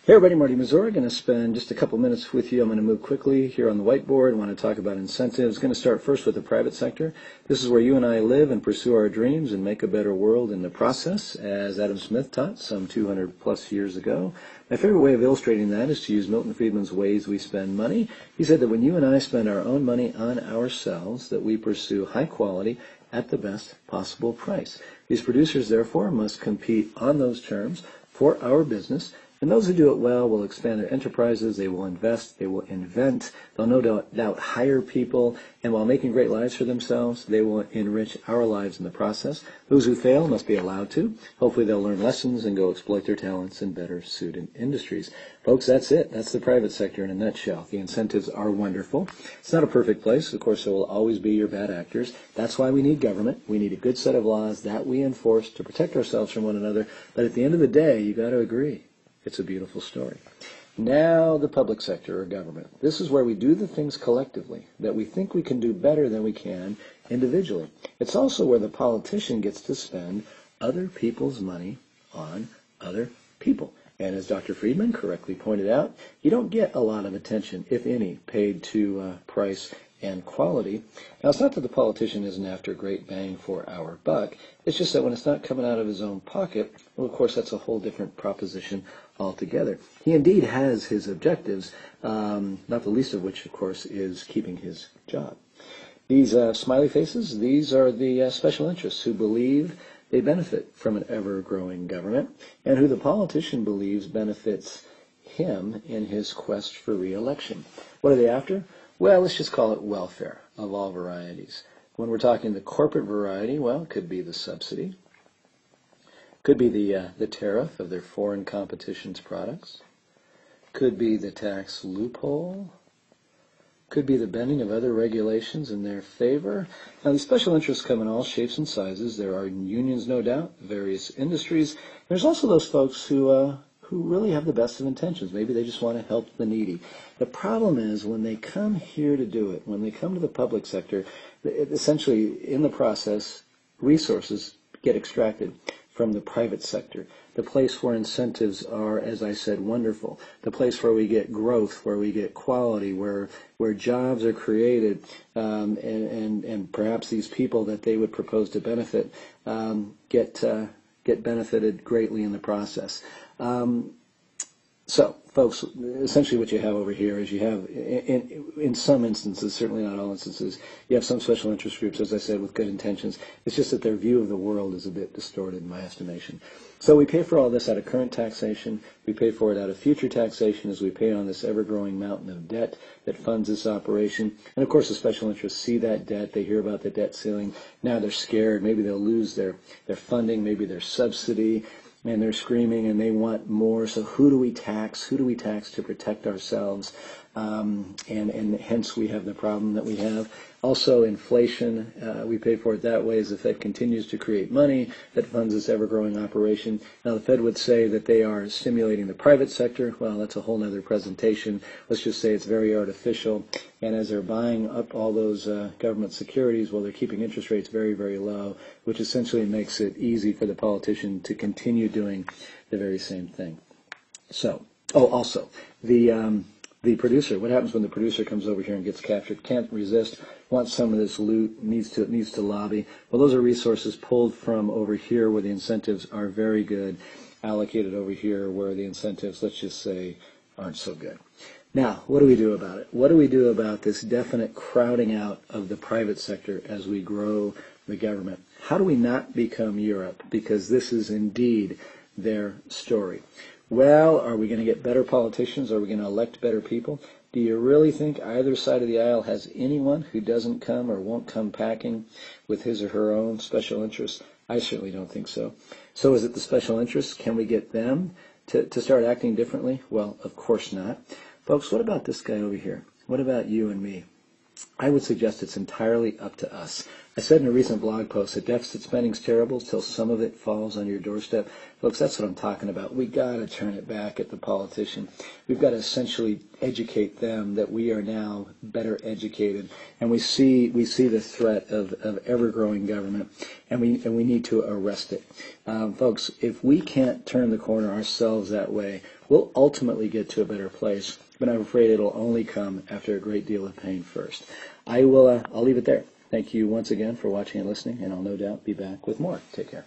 Hey everybody, Marty Mazorra. Going to spend just a couple minutes with you. I'm going to move quickly here on the whiteboard. I want to talk about incentives. Going to start first with the private sector. This is where you and I live and pursue our dreams and make a better world in the process, as Adam Smith taught some 200 plus years ago. My favorite way of illustrating that is to use Milton Friedman's Ways We Spend Money. He said that when you and I spend our own money on ourselves, that we pursue high quality at the best possible price. These producers, therefore, must compete on those terms for our business. And those who do it well will expand their enterprises, they will invest, they will invent, they'll no doubt hire people, and while making great lives for themselves, they will enrich our lives in the process. Those who fail must be allowed to. Hopefully they'll learn lessons and go exploit their talents in better suited industries. Folks, that's it. That's the private sector in a nutshell. The incentives are wonderful. It's not a perfect place. Of course, there will always be your bad actors. That's why we need government. We need a good set of laws that we enforce to protect ourselves from one another. But at the end of the day, you got to agree. It's a beautiful story. Now the public sector or government. This is where we do the things collectively that we think we can do better than we can individually. It's also where the politician gets to spend other people's money on other people. And as Dr. Friedman correctly pointed out, you don't get a lot of attention, if any, paid to price and quality. Now, it's not that the politician isn't after a great bang for our buck. It's just that when it's not coming out of his own pocket, well, of course, that's a whole different proposition altogether. He indeed has his objectives, not the least of which, of course, is keeping his job. These smiley faces, these are the special interests who believe they benefit from an ever-growing government and who the politician believes benefits him in his quest for re-election. What are they after? Well, let's just call it welfare of all varieties. When we're talking the corporate variety, well, it could be the subsidy. Could be the tariff of their foreign competition's products. Could be the tax loophole. Could be the bending of other regulations in their favor. Now, these special interests come in all shapes and sizes. There are unions, no doubt, various industries. There's also those folks who really have the best of intentions. Maybe they just want to help the needy. The problem is when they come here to do it, when they come to the public sector, essentially in the process, resources get extracted from the private sector, the place where incentives are, as I said, wonderful, the place where we get growth, where we get quality, where jobs are created, and perhaps these people that they would propose to benefit get benefited greatly in the process. So, folks, essentially what you have over here is you have, in some instances, certainly not all instances, you have some special interest groups, as I said, with good intentions. It's just that their view of the world is a bit distorted in my estimation. So we pay for all this out of current taxation. We pay for it out of future taxation as we pay on this ever-growing mountain of debt that funds this operation. And, of course, the special interests see that debt. They hear about the debt ceiling. Now they're scared. Maybe they'll lose their funding, maybe their subsidy. And they're screaming and they want more. So who do we tax? Who do we tax to protect ourselves? And hence we have the problem that we have. Also inflation, we pay for it that way as the Fed continues to create money that funds this ever-growing operation. Now the Fed would say that they are stimulating the private sector. Well, that's a whole other presentation. Let's just say it's very artificial. And as they're buying up all those government securities, well, they're keeping interest rates very, very low, which essentially makes it easy for the politician to continue doing the very same thing. So, also, the producer, what happens when the producer comes over here and gets captured, can't resist, wants some of this loot, needs to lobby? Well, those are resources pulled from over here where the incentives are very good, allocated over here where the incentives, let's just say, aren't so good. Now, what do we do about it? What do we do about this definite crowding out of the private sector as we grow the government? How do we not become Europe? Because this is indeed their story. Well, are we going to get better politicians? Are we going to elect better people? Do you really think either side of the aisle has anyone who doesn't come or won't come packing with his or her own special interests? I certainly don't think so. So is it the special interests? Can we get them to start acting differently? Well, of course not. Folks, what about this guy over here? What about you and me? I would suggest it's entirely up to us. I said in a recent blog post that deficit spending's terrible till some of it falls on your doorstep. Folks, that's what I'm talking about. We got to turn it back at the politician. We've got to essentially educate them that we are now better educated, and we see the threat of ever-growing government, and we need to arrest it. Folks, if we can't turn the corner ourselves that way, we'll ultimately get to a better place, but I'm afraid it'll only come after a great deal of pain first. I'll leave it there. Thank you once again for watching and listening, and I'll no doubt be back with more. Take care.